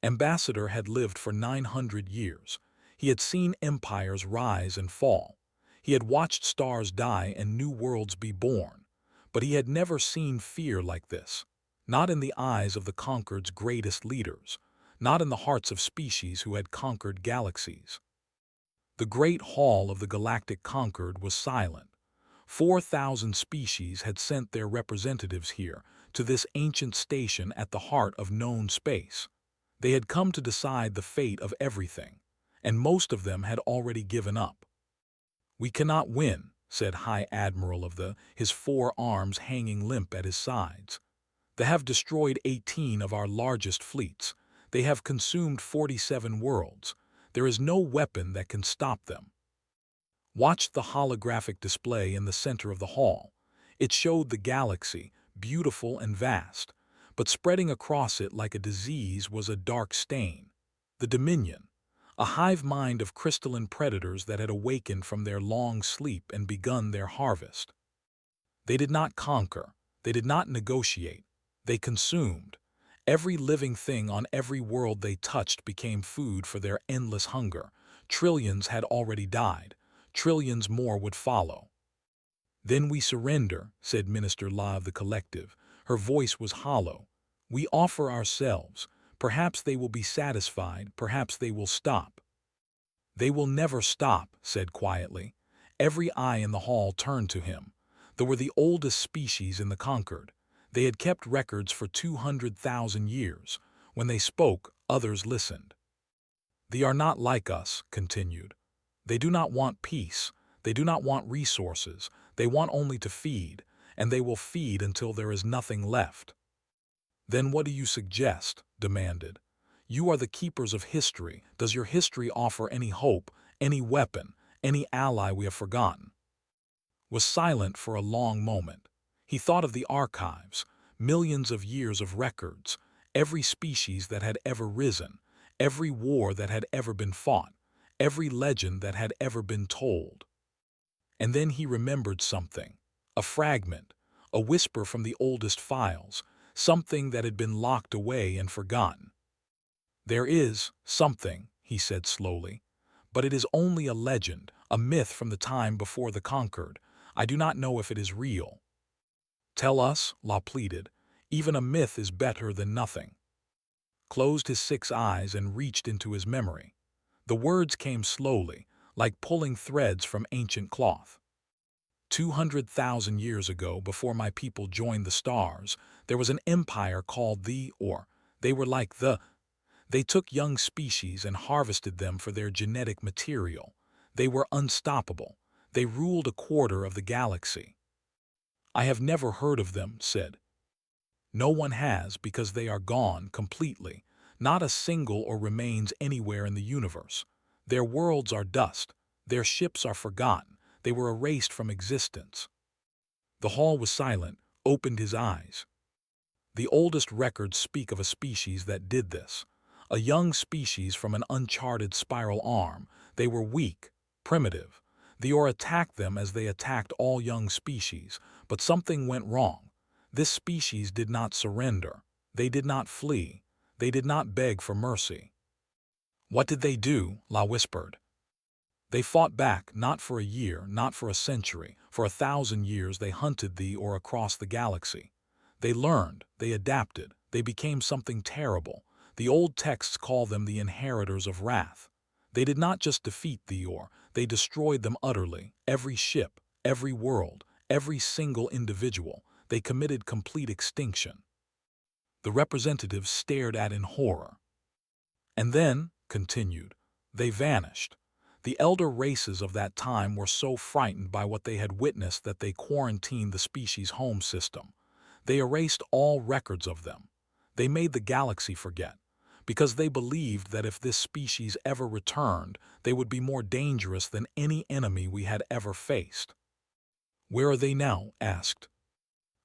Ambassador had lived for 900 years. He had seen empires rise and fall. He had watched stars die and new worlds be born. But he had never seen fear like this. Not in the eyes of the conquered's greatest leaders. Not in the hearts of species who had conquered galaxies. The great hall of the galactic conquered was silent. 4,000 species had sent their representatives here, to this ancient station at the heart of known space. They had come to decide the fate of everything, and most of them had already given up. "We cannot win," said High Admiral of his 4 arms hanging limp at his sides. "They have destroyed 18 of our largest fleets. They have consumed 47 worlds. There is no weapon that can stop them." Watch the holographic display in the center of the hall. It showed the galaxy, beautiful and vast, but spreading across it like a disease was a dark stain. The Dominion, a hive mind of crystalline predators that had awakened from their long sleep and begun their harvest. They did not conquer, they did not negotiate, they consumed. Every living thing on every world they touched became food for their endless hunger. Trillions had already died. Trillions more would follow. "Then we surrender," said Minister La of the Collective. Her voice was hollow. "We offer ourselves. Perhaps they will be satisfied, perhaps they will stop." "They will never stop," said quietly. Every eye in the hall turned to him. They were the oldest species in the conquered. They had kept records for 200,000 years. When they spoke, others listened. "They are not like us," continued. "They do not want peace. They do not want resources. They want only to feed, and they will feed until there is nothing left." "Then what do you suggest?" demanded. "You are the keepers of history. Does your history offer any hope, any weapon, any ally we have forgotten?" Was silent for a long moment. He thought of the archives, millions of years of records, every species that had ever risen, every war that had ever been fought, every legend that had ever been told. And then he remembered something, a fragment, a whisper from the oldest files, something that had been locked away and forgotten. "There is something," he said slowly, "but it is only a legend, a myth from the time before the conquered. I do not know if it is real." "Tell us," La pleaded. "Even a myth is better than nothing." Closed his 6 eyes and reached into his memory. The words came slowly, like pulling threads from ancient cloth. 200,000 years ago, before my people joined the stars, there was an empire called they were like they took young species and harvested them for their genetic material. They were unstoppable. They ruled a quarter of the galaxy." "I have never heard of them," said. "No one has, because they are gone completely. Not a single or remains anywhere in the universe. Their worlds are dust. Their ships are forgotten. They were erased from existence." The hall was silent, opened his eyes. The oldest records speak of a species that did this. A young species from an uncharted spiral arm. They were weak, primitive. The Or attacked them as they attacked all young species, but something went wrong. This species did not surrender. They did not flee. They did not beg for mercy. "What did they do?" La whispered. "They fought back, not for a year, not for a century. For 1,000 years they hunted the Or across the galaxy. They learned, they adapted, they became something terrible. The old texts call them the inheritors of wrath. They did not just defeat the Or, they destroyed them utterly. Every ship, every world, every single individual. They committed complete extinction." The representatives stared at in horror. "And then," continued, "they vanished. The elder races of that time were so frightened by what they had witnessed that they quarantined the species' home system. They erased all records of them. They made the galaxy forget, because they believed that if this species ever returned, they would be more dangerous than any enemy we had ever faced." "Where are they now?" asked.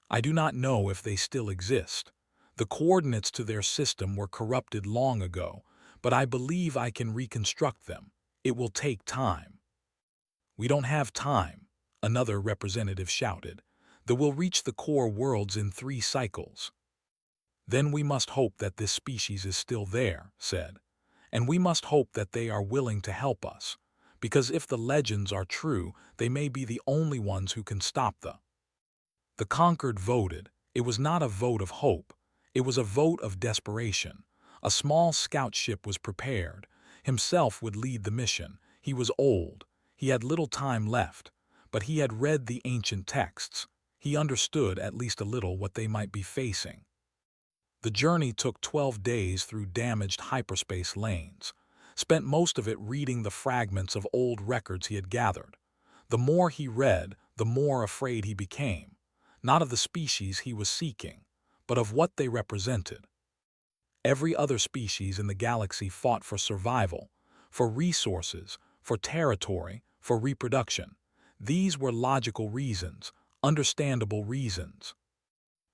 "I do not know if they still exist. The coordinates to their system were corrupted long ago, but I believe I can reconstruct them. It will take time." "We don't have time," another representative shouted. "They will reach the core worlds in 3 cycles." Then we must hope that this species is still there, said. And we must hope that they are willing to help us, because if the legends are true, they may be the only ones who can stop the conquered voted. It was not a vote of hope. It was a vote of desperation. A small scout ship was prepared. Himself would lead the mission. He was old. He had little time left. But he had read the ancient texts. He understood at least a little what they might be facing. The journey took 12 days through damaged hyperspace lanes. Spent most of it reading the fragments of old records he had gathered. The more he read, the more afraid he became. Not of the species he was seeking, but of what they represented. Every other species in the galaxy fought for survival, for resources, for territory, for reproduction. These were logical reasons, understandable reasons.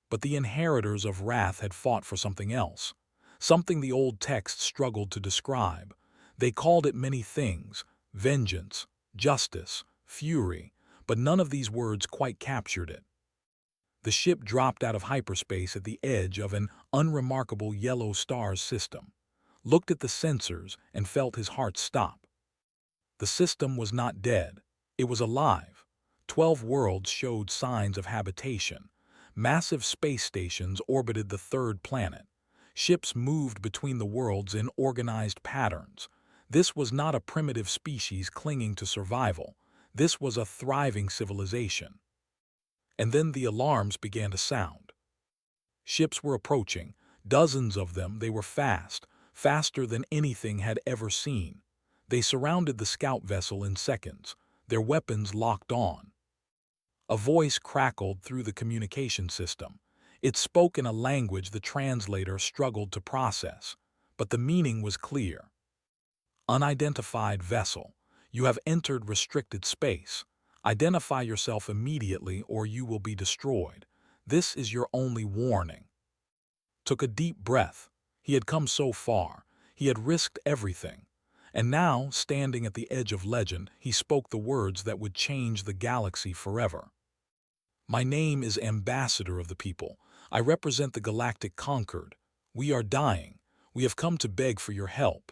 But the inheritors of wrath had fought for something else, something the old texts struggled to describe. They called it many things: vengeance, justice, fury, but none of these words quite captured it. The ship dropped out of hyperspace at the edge of an unremarkable yellow stars system, looked at the sensors, and felt his heart stop. The system was not dead. It was alive. 12 worlds showed signs of habitation. Massive space stations orbited the third planet. Ships moved between the worlds in organized patterns. This was not a primitive species clinging to survival. This was a thriving civilization. And then the alarms began to sound. Ships were approaching, dozens of them. They were fast, faster than anything had ever seen. They surrounded the scout vessel in seconds, their weapons locked on. A voice crackled through the communication system. It spoke in a language the translator struggled to process, but the meaning was clear. Unidentified vessel, you have entered restricted space. Identify yourself immediately or you will be destroyed. This is your only warning. Took a deep breath. He had come so far. He had risked everything. And now, standing at the edge of legend, he spoke the words that would change the galaxy forever. My name is Ambassador of the People. I represent the Galactic Conquered. We are dying. We have come to beg for your help.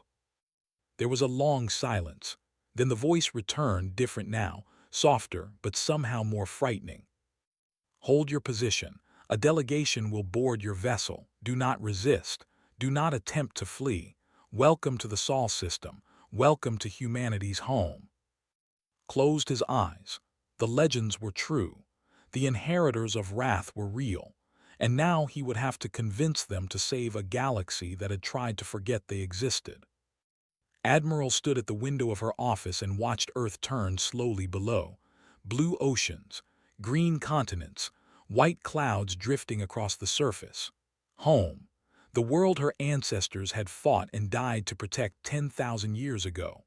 There was a long silence. Then the voice returned, different now, softer, but somehow more frightening. Hold your position. A delegation will board your vessel. Do not resist. Do not attempt to flee. Welcome to the Sol system. Welcome to humanity's home. Closed his eyes. The legends were true. The inheritors of wrath were real. And now he would have to convince them to save a galaxy that had tried to forget they existed. Admiral stood at the window of her office and watched Earth turn slowly below. Blue oceans, green continents, white clouds drifting across the surface. Home. The world her ancestors had fought and died to protect 10,000 years ago.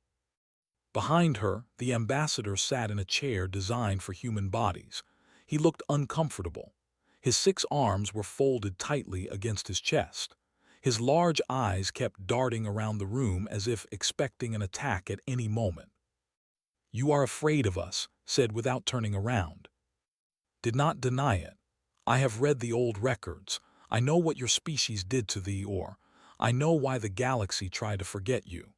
Behind her, the ambassador sat in a chair designed for human bodies. He looked uncomfortable. His 6 arms were folded tightly against his chest. His large eyes kept darting around the room as if expecting an attack at any moment. You are afraid of us, said without turning around. Did not deny it. I have read the old records. I know what your species did to thee, or I know why the galaxy tried to forget you.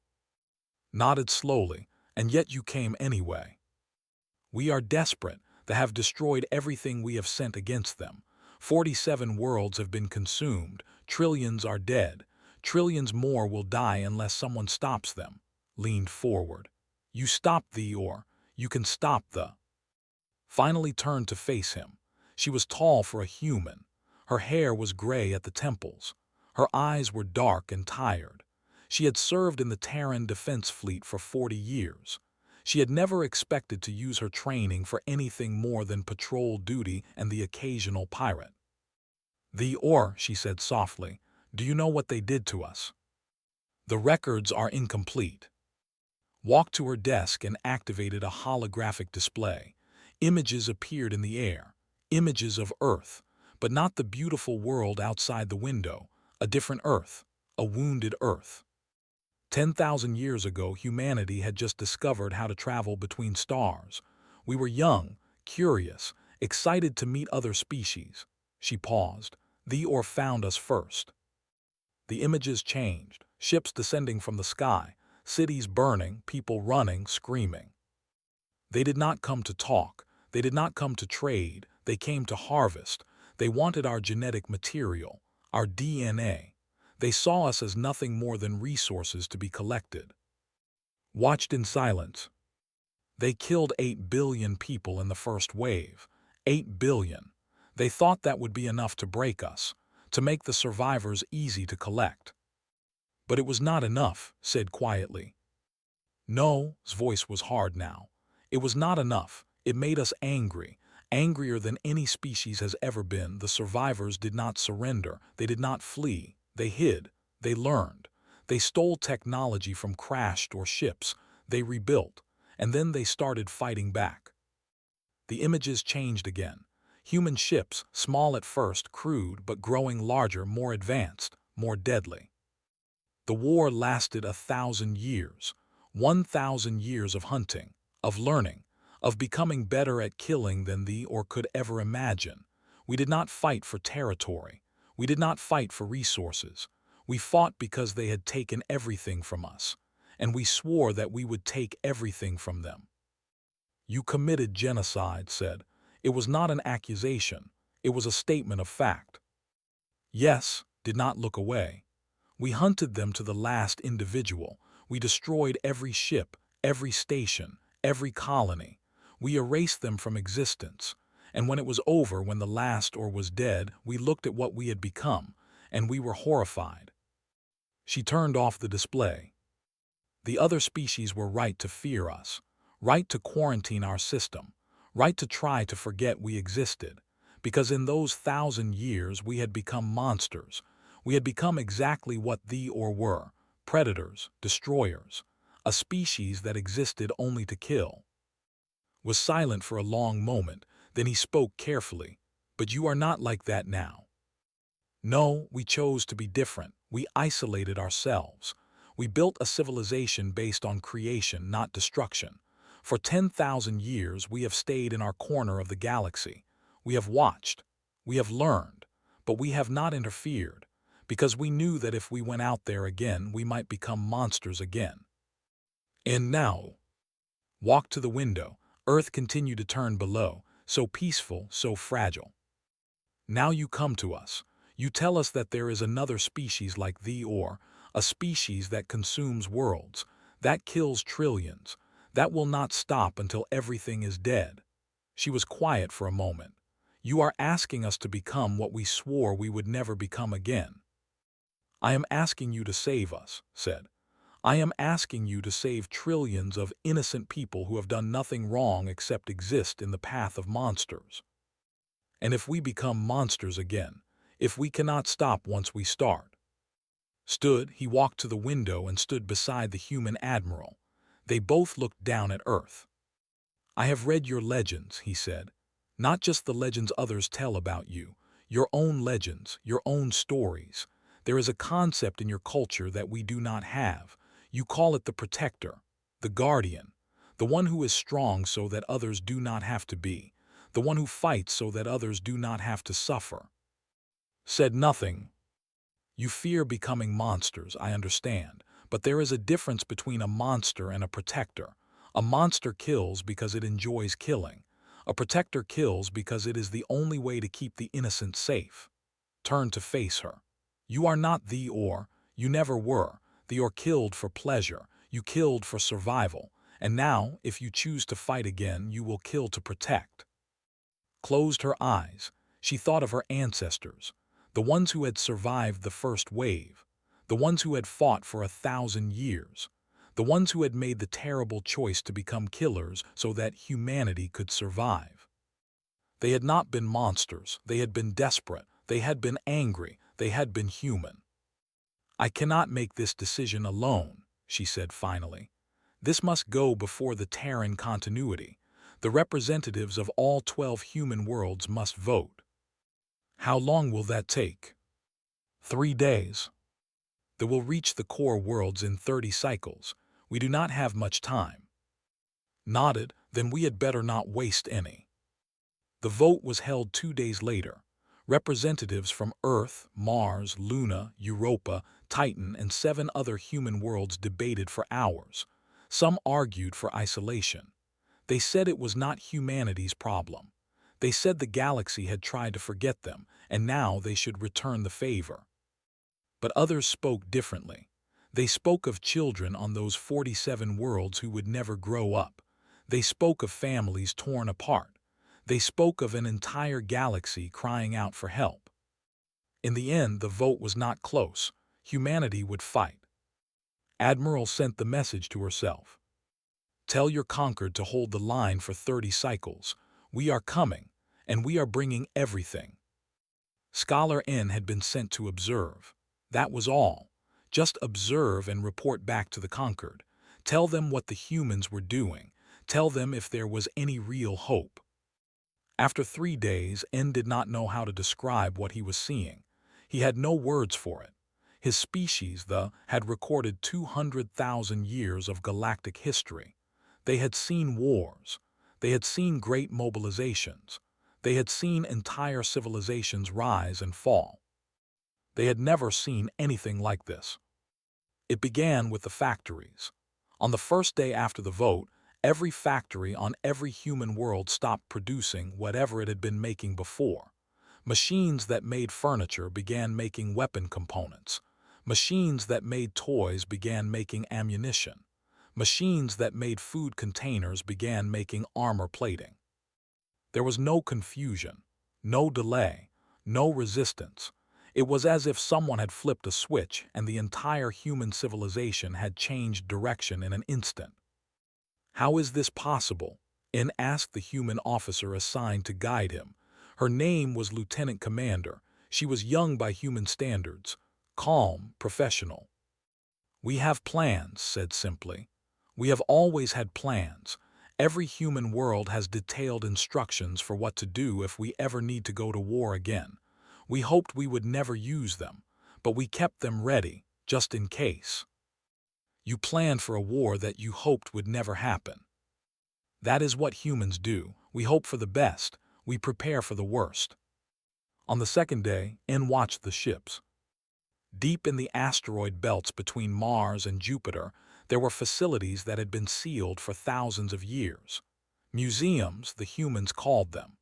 Nodded slowly, and yet you came anyway. We are desperate. They have destroyed everything we have sent against them. 47 worlds have been consumed. Trillions are dead. Trillions more will die unless someone stops them. Leaned forward. You stop thee, or you can stop the. Finally turned to face him. She was tall for a human. Her hair was gray at the temples. Her eyes were dark and tired. She had served in the Terran Defense Fleet for 40 years. She had never expected to use her training for anything more than patrol duty and the occasional pirate. She said softly, do you know what they did to us? The records are incomplete. Walked to her desk and activated a holographic display. Images appeared in the air, images of Earth, but not the beautiful world outside the window, a different Earth, a wounded Earth. 10,000 years ago, humanity had just discovered how to travel between stars. We were young, curious, excited to meet other species. She paused. The Or found us first. The images changed, ships descending from the sky, cities burning, people running, screaming. They did not come to talk, they did not come to trade, they came to harvest. They wanted our genetic material, our DNA. They saw us as nothing more than resources to be collected. Watched in silence. They killed 8 billion people in the first wave. 8 billion. They thought that would be enough to break us, to make the survivors easy to collect. But it was not enough, said quietly. No, his voice was hard now. It was not enough. It made us angry, angrier than any species has ever been. The survivors did not surrender. They did not flee. They hid. They learned. They stole technology from crashed or ships. They rebuilt. And then they started fighting back. The images changed again. Human ships, small at first, crude, but growing larger, more advanced, more deadly. The war lasted 1,000 years. 1,000 years of hunting, of learning, of becoming better at killing than the Or could ever imagine. We did not fight for territory. We did not fight for resources. We fought because they had taken everything from us, and we swore that we would take everything from them. You committed genocide, said. It was not an accusation. It was a statement of fact. Yes, did not look away. We hunted them to the last individual. We destroyed every ship, every station, every colony. We erased them from existence. And when it was over, when the last Or was dead, we looked at what we had become, and we were horrified. She turned off the display. The other species were right to fear us, right to quarantine our system, right to try to forget we existed, because in those 1,000 years we had become monsters. We had become exactly what the Or were, predators, destroyers, a species that existed only to kill. Was silent for a long moment, then he spoke carefully. But you are not like that now. No, we chose to be different. We isolated ourselves. We built a civilization based on creation, not destruction. For 10,000 years we have stayed in our corner of the galaxy. We have watched. We have learned. But we have not interfered, because we knew that if we went out there again, we might become monsters again. And now, walk to the window. Earth continued to turn below, so peaceful, so fragile. Now you come to us. You tell us that there is another species like the Or, a species that consumes worlds, that kills trillions, that will not stop until everything is dead. She was quiet for a moment. You are asking us to become what we swore we would never become again. I am asking you to save us, said. I am asking you to save trillions of innocent people who have done nothing wrong except exist in the path of monsters. And if we become monsters again, if we cannot stop once we start. He walked to the window and stood beside the human admiral. They both looked down at Earth. I have read your legends, he said. Not just the legends others tell about you, your own legends, your own stories. There is a concept in your culture that we do not have. You call it the protector, the guardian, the one who is strong so that others do not have to be, the one who fights so that others do not have to suffer. Said nothing. You fear becoming monsters, I understand, but there is a difference between a monster and a protector. A monster kills because it enjoys killing. A protector kills because it is the only way to keep the innocent safe. Turn to face her. You are not the Or, you never were. The Or killed for pleasure, you killed for survival, and now, if you choose to fight again, you will kill to protect. Closed her eyes. She thought of her ancestors, the ones who had survived the first wave, the ones who had fought for 1,000 years, the ones who had made the terrible choice to become killers so that humanity could survive. They had not been monsters, they had been desperate, they had been angry, they had been human. I cannot make this decision alone, she said finally. This must go before the Terran continuity. The representatives of all 12 human worlds must vote. How long will that take? 3 days. They will reach the core worlds in 30 cycles. We do not have much time. Nodded, then we had better not waste any. The vote was held 2 days later. Representatives from Earth, Mars, Luna, Europa, Titan, and 7 other human worlds debated for hours. Some argued for isolation. They said it was not humanity's problem. They said the galaxy had tried to forget them, and now they should return the favor. But others spoke differently. They spoke of children on those 47 worlds who would never grow up. They spoke of families torn apart. They spoke of an entire galaxy crying out for help. In the end, the vote was not close. Humanity would fight. Admiral sent the message to herself. Tell your conquered to hold the line for 30 cycles. We are coming, and we are bringing everything. Scholar N had been sent to observe. That was all. Just observe and report back to the conquered. Tell them what the humans were doing. Tell them if there was any real hope. After 3 days, N did not know how to describe what he was seeing. He had no words for it. His species, had recorded 200,000 years of galactic history. They had seen wars. They had seen great mobilizations. They had seen entire civilizations rise and fall. They had never seen anything like this. It began with the factories. On the first day after the vote, every factory on every human world stopped producing whatever it had been making before. Machines that made furniture began making weapon components. Machines that made toys began making ammunition. Machines that made food containers began making armor plating. There was no confusion, no delay, no resistance. It was as if someone had flipped a switch and the entire human civilization had changed direction in an instant. How is this possible? N asked the human officer assigned to guide him. Her name was Lieutenant Commander. She was young by human standards, calm, professional. We have plans, said simply. We have always had plans. Every human world has detailed instructions for what to do if we ever need to go to war again. We hoped we would never use them, but we kept them ready, just in case. You planned for a war that you hoped would never happen. That is what humans do. We hope for the best. We prepare for the worst. On the second day, N watched the ships. Deep in the asteroid belts between Mars and Jupiter, there were facilities that had been sealed for thousands of years. Museums, the humans called them.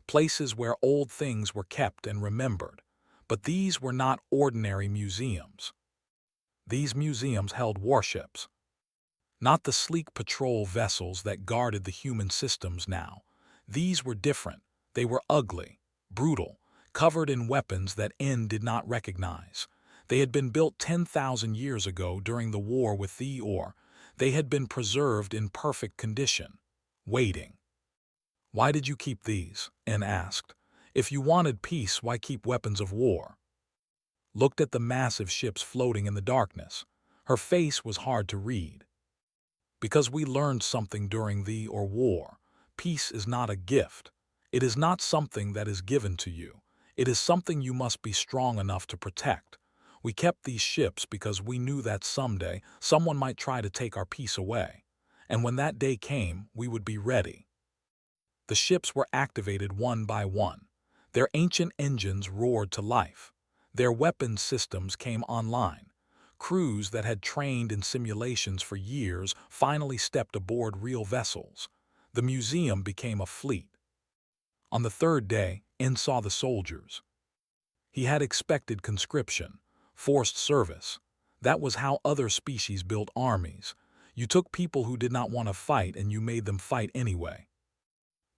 Places where old things were kept and remembered. But these were not ordinary museums. These museums held warships. Not the sleek patrol vessels that guarded the human systems now. These were different. They were ugly, brutal, covered in weapons that N did not recognize. They had been built 10,000 years ago during the war with the Or. They had been preserved in perfect condition, waiting. Why did you keep these? N asked. If you wanted peace, why keep weapons of war? Looked at the massive ships floating in the darkness. Her face was hard to read. Because we learned something during the or war. Peace is not a gift. It is not something that is given to you. It is something you must be strong enough to protect. We kept these ships because we knew that someday someone might try to take our peace away. And when that day came, we would be ready. The ships were activated one by one. Their ancient engines roared to life. Their weapons systems came online. Crews that had trained in simulations for years finally stepped aboard real vessels. The museum became a fleet. On the third day, N saw the soldiers. He had expected conscription, forced service. That was how other species built armies. You took people who did not want to fight and you made them fight anyway.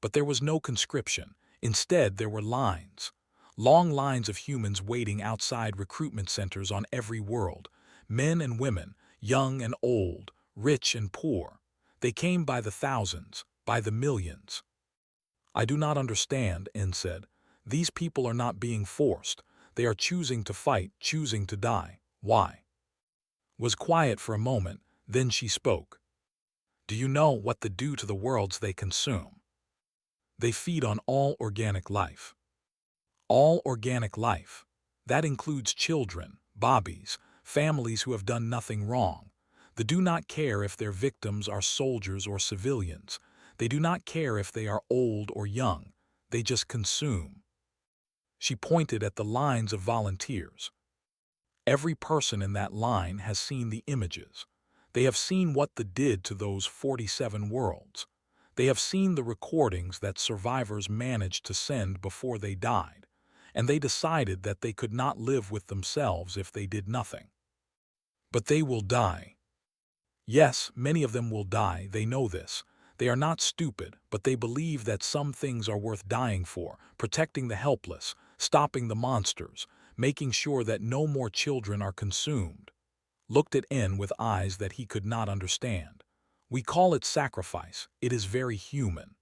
But there was no conscription. Instead, there were lines. Long lines of humans waiting outside recruitment centers on every world. Men and women, young and old, rich and poor. They came by the thousands, by the millions. I do not understand, N said. These people are not being forced. They are choosing to fight, choosing to die. Why? Was quiet for a moment, then she spoke. Do you know what they do to the worlds they consume? They feed on all organic life. All organic life. That includes children, bobbies, families who have done nothing wrong. They do not care if their victims are soldiers or civilians. They do not care if they are old or young. They just consume. She pointed at the lines of volunteers. Every person in that line has seen the images. They have seen what the did to those 47 worlds. They have seen the recordings that survivors managed to send before they died, and they decided that they could not live with themselves if they did nothing. But they will die. Yes, many of them will die, they know this. They are not stupid, but they believe that some things are worth dying for, protecting the helpless, stopping the monsters, making sure that no more children are consumed. Looked at N with eyes that he could not understand. We call it sacrifice. It is very human.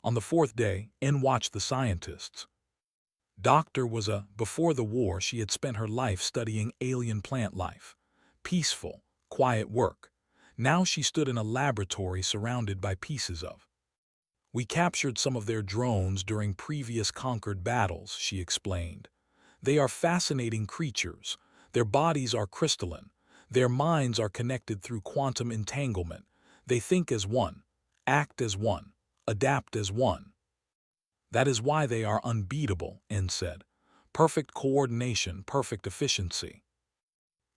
On the fourth day, N watched the scientists. Doctor was before the war she had spent her life studying alien plant life. Peaceful, quiet work. Now she stood in a laboratory surrounded by pieces of. We captured some of their drones during previous conquered battles, she explained. They are fascinating creatures. Their bodies are crystalline. Their minds are connected through quantum entanglement. They think as one, act as one, adapt as one. That is why they are unbeatable, N said. Perfect coordination, perfect efficiency.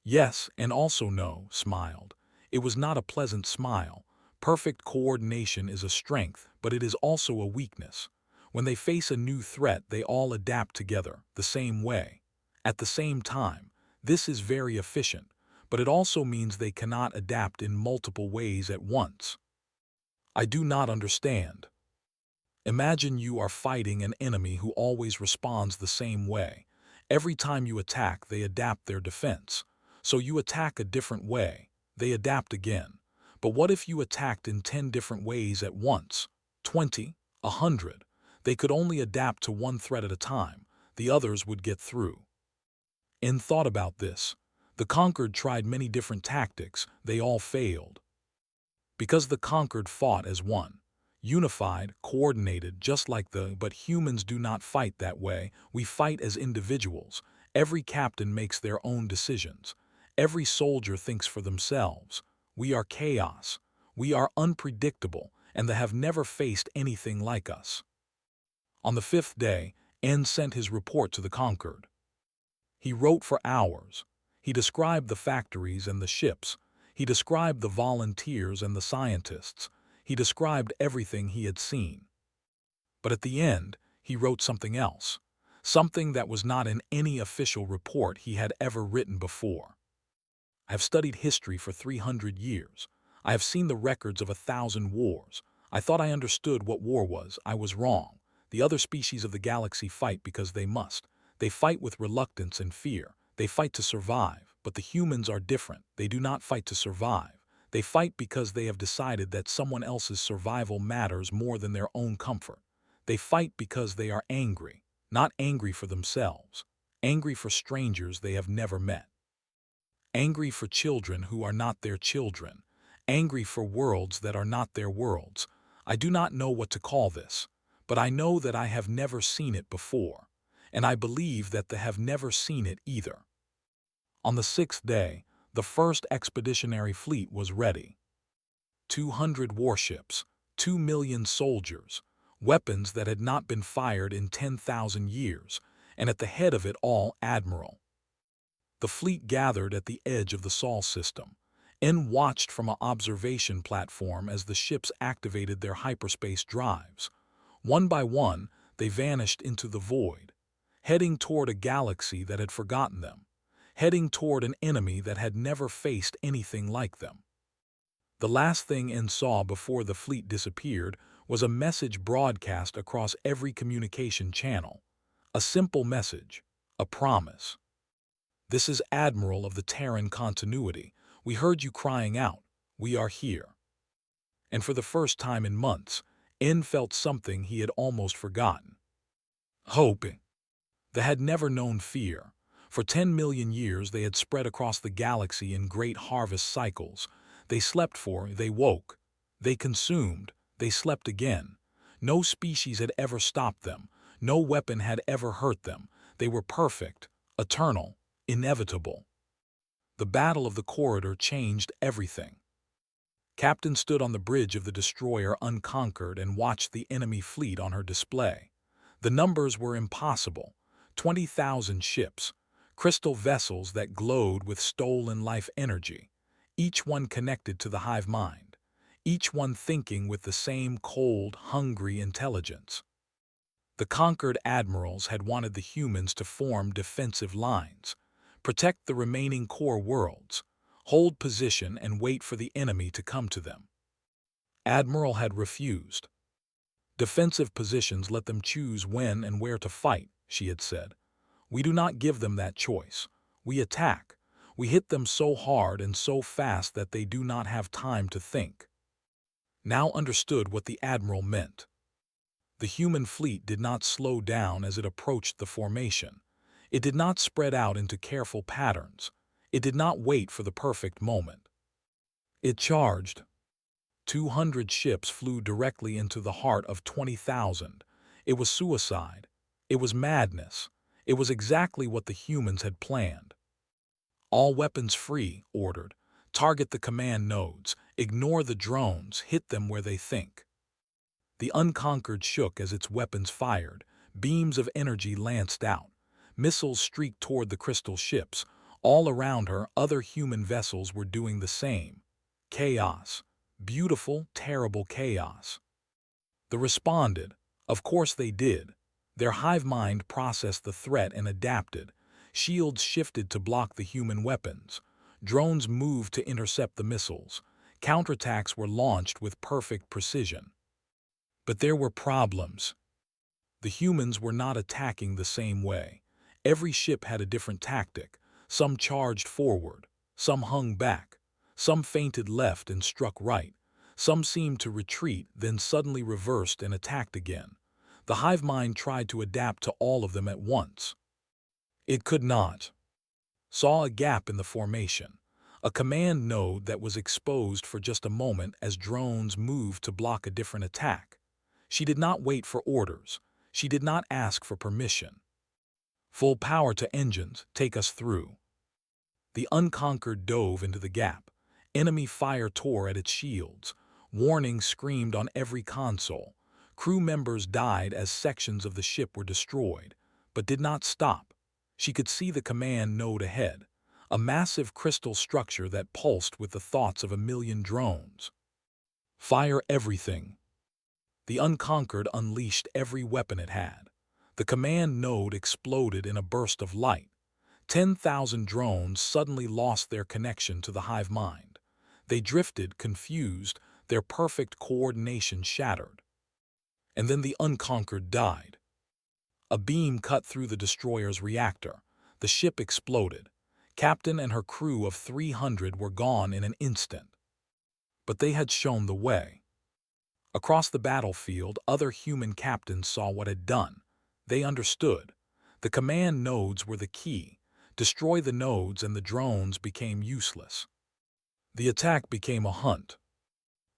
Yes, and also no, smiled. It was not a pleasant smile. Perfect coordination is a strength, but it is also a weakness. When they face a new threat, they all adapt together, the same way. At the same time, this is very efficient, but it also means they cannot adapt in multiple ways at once. I do not understand. Imagine you are fighting an enemy who always responds the same way. Every time you attack, they adapt their defense. So you attack a different way, they adapt again. But what if you attacked in 10 different ways at once? 20? 100? They could only adapt to one threat at a time. The others would get through. N thought about this. The conquered tried many different tactics. They all failed. Because the conquered fought as one. Unified, coordinated, just like but humans do not fight that way. We fight as individuals. Every captain makes their own decisions. Every soldier thinks for themselves. We are chaos. We are unpredictable, and they have never faced anything like us. On the fifth day, N sent his report to the conquered. He wrote for hours. He described the factories and the ships. He described the volunteers and the scientists. He described everything he had seen. But at the end, he wrote something else. Something that was not in any official report he had ever written before. I have studied history for 300 years. I have seen the records of 1,000 wars. I thought I understood what war was. I was wrong. The other species of the galaxy fight because they must. They fight with reluctance and fear. They fight to survive. But the humans are different. They do not fight to survive. They fight because they have decided that someone else's survival matters more than their own comfort. They fight because they are angry. Not angry for themselves. Angry for strangers they have never met. Angry for children who are not their children. Angry for worlds that are not their worlds. I do not know what to call this, but I know that I have never seen it before, and I believe that they have never seen it either. On the sixth day, the first expeditionary fleet was ready. 200 warships, 2 million soldiers, weapons that had not been fired in 10,000 years, and at the head of it all, Admiral. The fleet gathered at the edge of the Sol system. N watched from an observation platform as the ships activated their hyperspace drives. One by one, they vanished into the void, heading toward a galaxy that had forgotten them, heading toward an enemy that had never faced anything like them. The last thing N saw before the fleet disappeared was a message broadcast across every communication channel. A simple message, a promise. This is Admiral of the Terran continuity. We heard you crying out. We are here. And for the first time in months, N felt something he had almost forgotten. Hope. They had never known fear. For 10 million years they had spread across the galaxy in great harvest cycles. They slept they woke. They consumed, they slept again. No species had ever stopped them. No weapon had ever hurt them. They were perfect, eternal, inevitable. The battle of the corridor changed everything. Captain stood on the bridge of the destroyer unconquered and watched the enemy fleet on her display. The numbers were impossible. 20,000 ships, crystal vessels that glowed with stolen life energy, each one connected to the hive mind, each one thinking with the same cold, hungry intelligence. The conquered admirals had wanted the humans to form defensive lines, protect the remaining core worlds, hold position and wait for the enemy to come to them. Admiral had refused. Defensive positions let them choose when and where to fight, she had said. We do not give them that choice. We attack. We hit them so hard and so fast that they do not have time to think. Now understood what the admiral meant. The human fleet did not slow down as it approached the formation. It did not spread out into careful patterns. It did not wait for the perfect moment. It charged. 200 ships flew directly into the heart of 20,000. It was suicide. It was madness. It was exactly what the humans had planned. All weapons free, ordered. Target the command nodes. Ignore the drones. Hit them where they think. The Unconquered shook as its weapons fired. Beams of energy lanced out. Missiles streaked toward the crystal ships. All around her, other human vessels were doing the same. Chaos. Beautiful, terrible chaos. They responded. Of course they did. Their hive mind processed the threat and adapted. Shields shifted to block the human weapons. Drones moved to intercept the missiles. Counterattacks were launched with perfect precision. But there were problems. The humans were not attacking the same way. Every ship had a different tactic. Some charged forward. Some hung back. Some feinted left and struck right. Some seemed to retreat, then suddenly reversed and attacked again. The hive mind tried to adapt to all of them at once. It could not. Saw a gap in the formation. A command node that was exposed for just a moment as drones moved to block a different attack. She did not wait for orders. She did not ask for permission. Full power to engines, take us through. The Unconquered dove into the gap. Enemy fire tore at its shields. Warnings screamed on every console. Crew members died as sections of the ship were destroyed, but did not stop. She could see the command node ahead, a massive crystal structure that pulsed with the thoughts of 1,000,000 drones. Fire everything. The Unconquered unleashed every weapon it had. The command node exploded in a burst of light. 10,000 drones suddenly lost their connection to the hive mind. They drifted, confused, their perfect coordination shattered. And then the Unconquered died. A beam cut through the destroyer's reactor. The ship exploded. Captain and her crew of 300 were gone in an instant. But they had shown the way. Across the battlefield, other human captains saw what had done. They understood. The command nodes were the key. Destroy the nodes and the drones became useless. The attack became a hunt.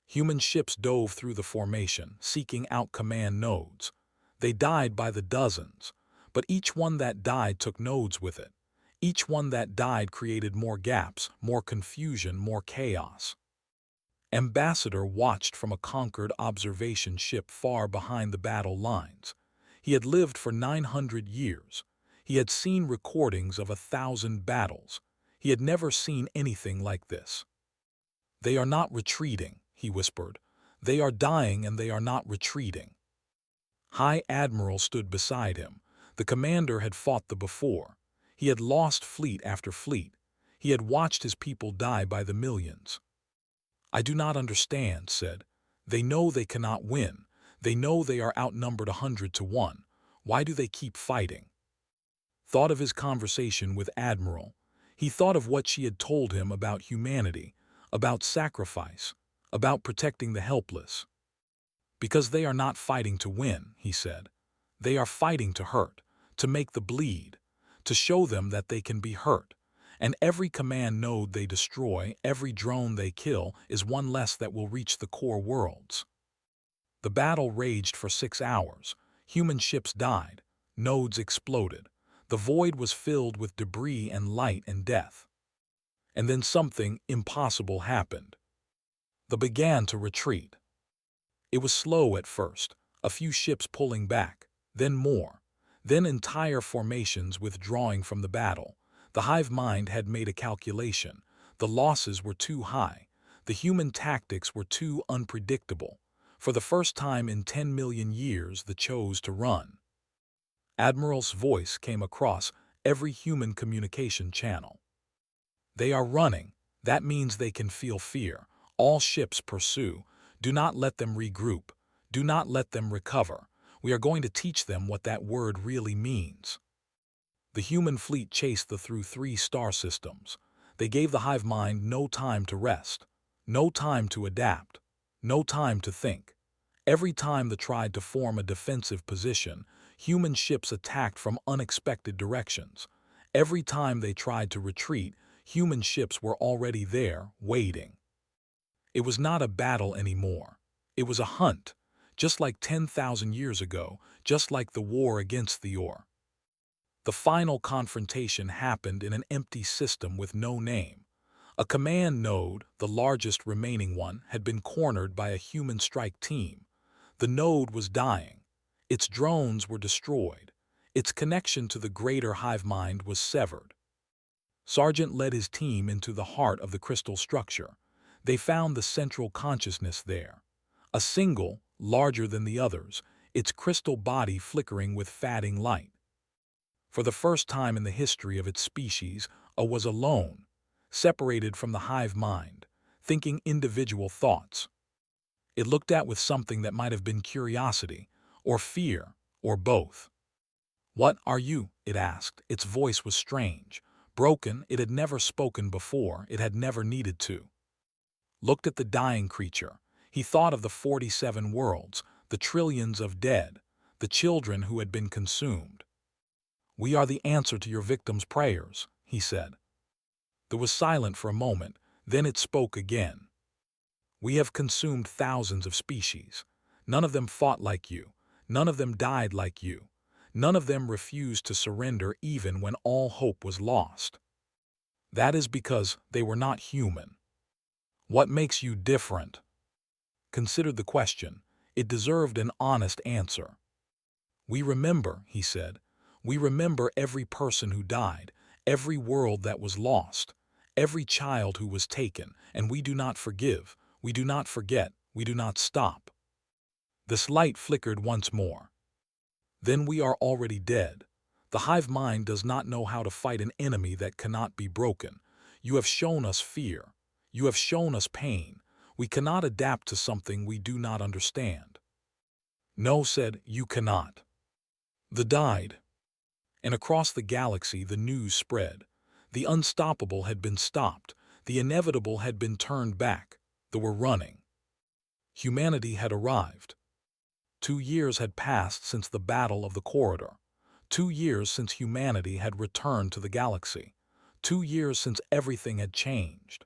Human ships dove through the formation, seeking out command nodes. They died by the dozens, but each one that died took nodes with it. Each one that died created more gaps, more confusion, more chaos. Ambassador watched from a conquered observation ship far behind the battle lines. He had lived for 900 years. He had seen recordings of 1,000 battles. He had never seen anything like this. They are not retreating, he whispered. They are dying and they are not retreating. High Admiral stood beside him. The commander had fought the before. He had lost fleet after fleet. He had watched his people die by the millions. I do not understand, said. They know they cannot win. They know they are outnumbered 100-1. Why do they keep fighting? Thought of his conversation with Admiral. He thought of what she had told him about humanity, about sacrifice, about protecting the helpless. Because they are not fighting to win, he said. They are fighting to hurt, to make the bleed, to show them that they can be hurt. And every command node they destroy, every drone they kill, is one less that will reach the core worlds. The battle raged for 6 hours. Human ships died. Nodes exploded. The void was filled with debris and light and death. And then something impossible happened. They began to retreat. It was slow at first, a few ships pulling back, then more. Then entire formations withdrawing from the battle. The hive mind had made a calculation. The losses were too high. The human tactics were too unpredictable. For the first time in 10 million years, they chose to run. Admiral's voice came across every human communication channel. They are running. That means they can feel fear. All ships pursue. Do not let them regroup. Do not let them recover. We are going to teach them what that word really means. The human fleet chased through 3 star systems. They gave the hive mind no time to rest, no time to adapt, no time to think. Every time they tried to form a defensive position, human ships attacked from unexpected directions. Every time they tried to retreat, human ships were already there, waiting. It was not a battle anymore. It was a hunt, just like 10,000 years ago, just like the war against the Or. The final confrontation happened in an empty system with no name. A command node, the largest remaining one, had been cornered by a human strike team. The node was dying. Its drones were destroyed. Its connection to the greater hive mind was severed. Sergeant led his team into the heart of the crystal structure. They found the central consciousness there. A single, larger than the others, its crystal body flickering with fading light. For the first time in the history of its species, A was alone, separated from the hive mind, thinking individual thoughts. It looked at with something that might have been curiosity, or fear, or both. "What are you?" it asked. Its voice was strange, broken. It had never spoken before. It had never needed to. Looked at the dying creature. He thought of the 47 worlds, the trillions of dead, the children who had been consumed. "We are the answer to your victims' prayers," he said. There was silence for a moment, then it spoke again. "We have consumed thousands of species. None of them fought like you. None of them died like you. None of them refused to surrender even when all hope was lost. That is because they were not human. What makes you different?" Considered the question. It deserved an honest answer. "We remember," he said. "We remember every person who died, every world that was lost, every child who was taken, and we do not forgive, we do not forget, we do not stop." This light flickered once more. "Then we are already dead. The hive mind does not know how to fight an enemy that cannot be broken. You have shown us fear. You have shown us pain. We cannot adapt to something we do not understand." No said, "You cannot." The died. And across the galaxy the news spread. The unstoppable had been stopped. The inevitable had been turned back. They were running. Humanity had arrived. 2 years had passed since the Battle of the Corridor. 2 years since humanity had returned to the galaxy. 2 years since everything had changed.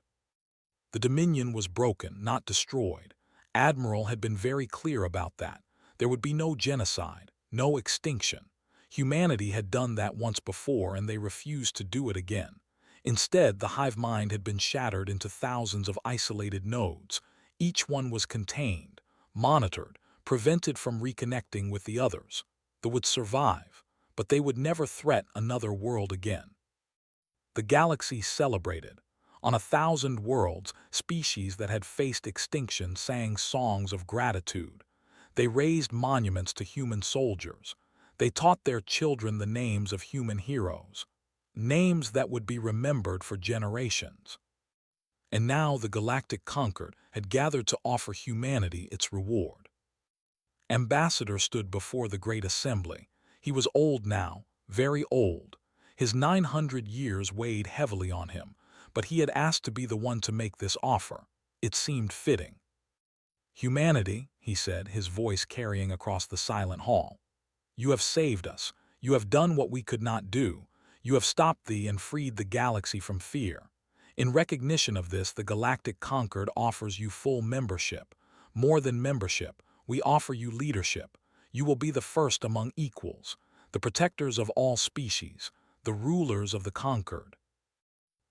The Dominion was broken, not destroyed. Admiral had been very clear about that. There would be no genocide, no extinction. Humanity had done that once before and they refused to do it again. Instead, the hive mind had been shattered into thousands of isolated nodes. Each one was contained, monitored, prevented from reconnecting with the others. They would survive, but they would never threaten another world again. The galaxy celebrated. On 1,000 worlds, species that had faced extinction sang songs of gratitude. They raised monuments to human soldiers. They taught their children the names of human heroes, names that would be remembered for generations. And now the Galactic Concord had gathered to offer humanity its reward. Ambassador stood before the great assembly. He was old now, very old. His 900 years weighed heavily on him, but he had asked to be the one to make this offer. It seemed fitting. "Humanity," he said, his voice carrying across the silent hall. "You have saved us. You have done what we could not do. You have stopped thee and freed the galaxy from fear. In recognition of this, the Galactic Concord offers you full membership. More than membership, we offer you leadership. You will be the first among equals, the protectors of all species, the rulers of the Concord."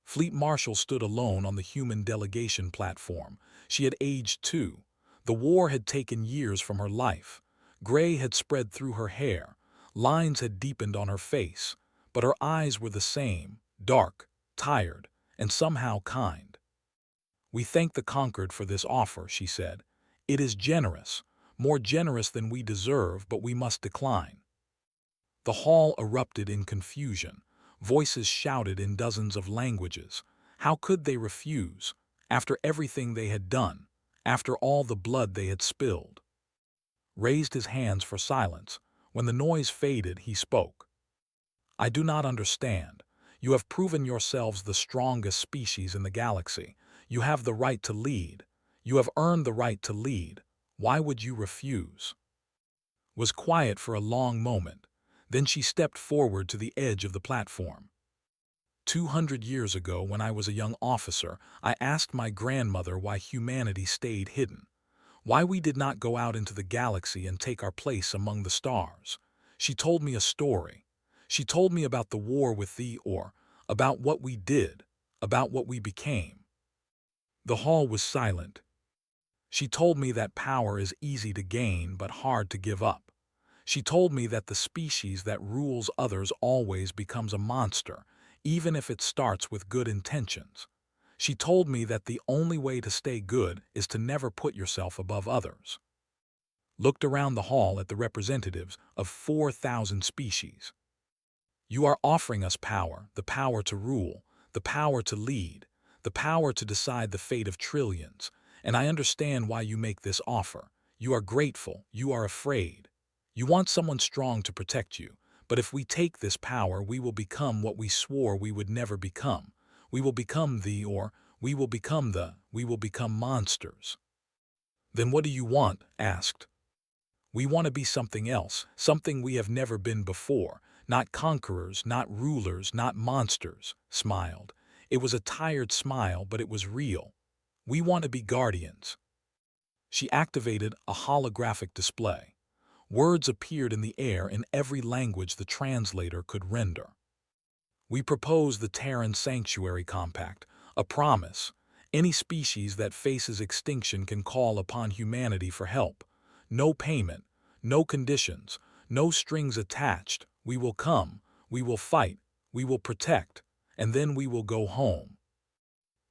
Fleet Marshal stood alone on the human delegation platform. She had aged too. The war had taken years from her life. Gray had spread through her hair. Lines had deepened on her face, but her eyes were the same, dark, tired, and somehow kind. "We thank the conquered for this offer," she said. "It is generous, more generous than we deserve, but we must decline." The hall erupted in confusion. Voices shouted in dozens of languages. How could they refuse, after everything they had done, after all the blood they had spilled? Raised his hands for silence. When the noise faded, he spoke. "I do not understand. You have proven yourselves the strongest species in the galaxy. You have the right to lead. You have earned the right to lead. Why would you refuse?" Was quiet for a long moment. Then she stepped forward to the edge of the platform. 200 years ago, when I was a young officer, I asked my grandmother why humanity stayed hidden, why we did not go out into the galaxy and take our place among the stars. She told me a story. She told me about the war with the or, about what we did, about what we became. The hall was silent. She told me that power is easy to gain but hard to give up. She told me that the species that rules others always becomes a monster, even if it starts with good intentions. She told me that the only way to stay good is to never put yourself above others. Looked around the hall at the representatives of 4,000 species. "You are offering us power, the power to rule, the power to lead, the power to decide the fate of trillions, and I understand why you make this offer. You are grateful, you are afraid. You want someone strong to protect you, but if we take this power, we will become what we swore we would never become. We will become we will become we will become monsters." "Then what do you want?" asked. "We want to be something else, something we have never been before, not conquerors, not rulers, not monsters," smiled. It was a tired smile, but it was real. "We want to be guardians." She activated a holographic display. Words appeared in the air in every language the translator could render. "We propose the Terran Sanctuary Compact, a promise. Any species that faces extinction can call upon humanity for help. No payment, no conditions, no strings attached. We will come, we will fight, we will protect, and then we will go home."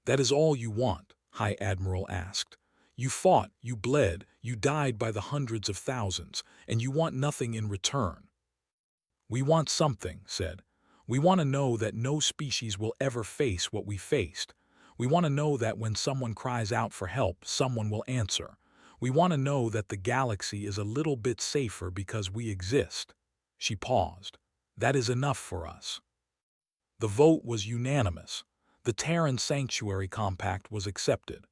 "That is all you want?" High Admiral asked. "You fought, you bled, you died by the hundreds of thousands, and you want nothing in return." "We want something," said. "We want to know that no species will ever face what we faced. We want to know that when someone cries out for help, someone will answer. We want to know that the galaxy is a little bit safer because we exist." She paused. "That is enough for us." The vote was unanimous. The Terran Sanctuary Compact was accepted.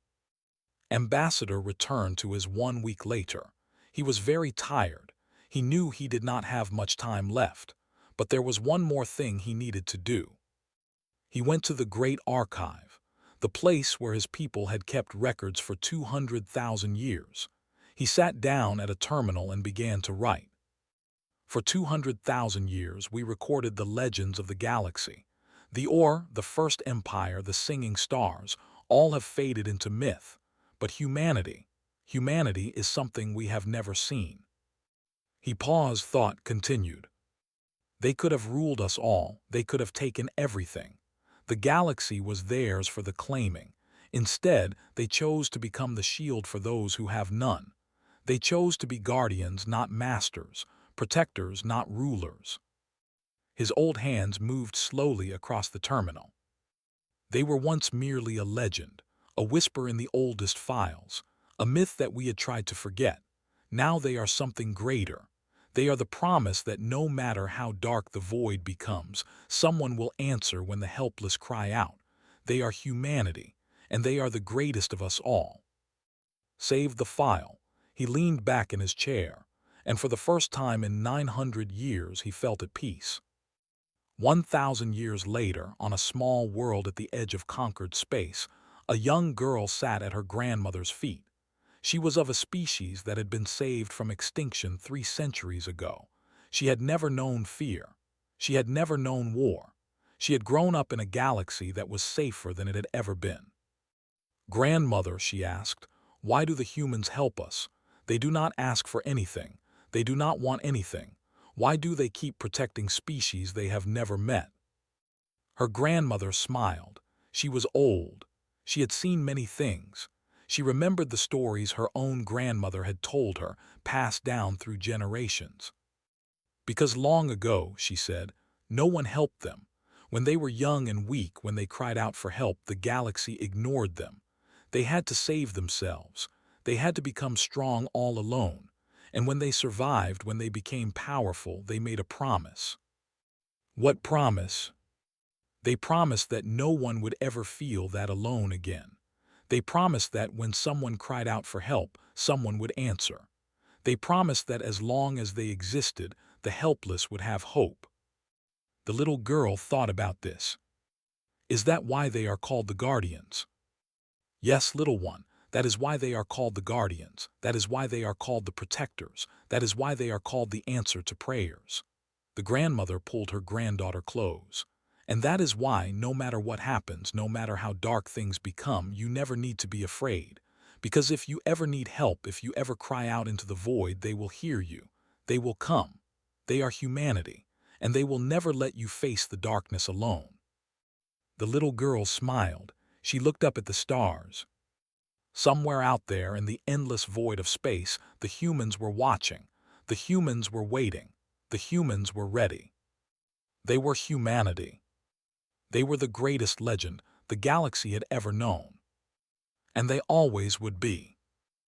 Ambassador returned to his 1 week later. He was very tired. He knew he did not have much time left, but there was one more thing he needed to do. He went to the Great Archive, the place where his people had kept records for 200,000 years. He sat down at a terminal and began to write. "For 200,000 years we recorded the legends of the galaxy. The first empire, the singing stars, all have faded into myth. But humanity is something we have never seen." He paused, thought continued. "They could have ruled us all, they could have taken everything. The galaxy was theirs for the claiming. Instead, they chose to become the shield for those who have none. They chose to be guardians, not masters, protectors, not rulers." His old hands moved slowly across the terminal. "They were once merely a legend, a whisper in the oldest files, a myth that we had tried to forget. Now they are something greater. They are the promise that no matter how dark the void becomes, someone will answer when the helpless cry out. They are humanity, and they are the greatest of us all." Saved the file. He leaned back in his chair, and for the first time in 900 years he felt at peace. 1,000 years later, on a small world at the edge of conquered space, a young girl sat at her grandmother's feet. She was of a species that had been saved from extinction 3 centuries ago. She had never known fear. She had never known war. She had grown up in a galaxy that was safer than it had ever been. "Grandmother," she asked, "why do the humans help us? They do not ask for anything. They do not want anything. Why do they keep protecting species they have never met? Her grandmother smiled. She was old. She had seen many things. She remembered the stories her own grandmother had told her, passed down through generations. Because long ago, she said, no one helped them. When they were young and weak, when they cried out for help, the galaxy ignored them. They had to save themselves. They had to become strong all alone. And when they survived, when they became powerful, they made a promise. What promise? They promised that no one would ever feel that alone again. They promised that when someone cried out for help, someone would answer. They promised that as long as they existed, the helpless would have hope. The little girl thought about this. Is that why they are called the guardians? Yes, little one, that is why they are called the guardians. That is why they are called the protectors. That is why they are called the answer to prayers. The grandmother pulled her granddaughter close. And that is why, no matter what happens, no matter how dark things become, you never need to be afraid. Because if you ever need help, if you ever cry out into the void, they will hear you. They will come. They are humanity, and they will never let you face the darkness alone. The little girl smiled. She looked up at the stars. Somewhere out there in the endless void of space, the humans were watching. The humans were waiting. The humans were ready. They were humanity. They were the greatest legend the galaxy had ever known. And they always would be.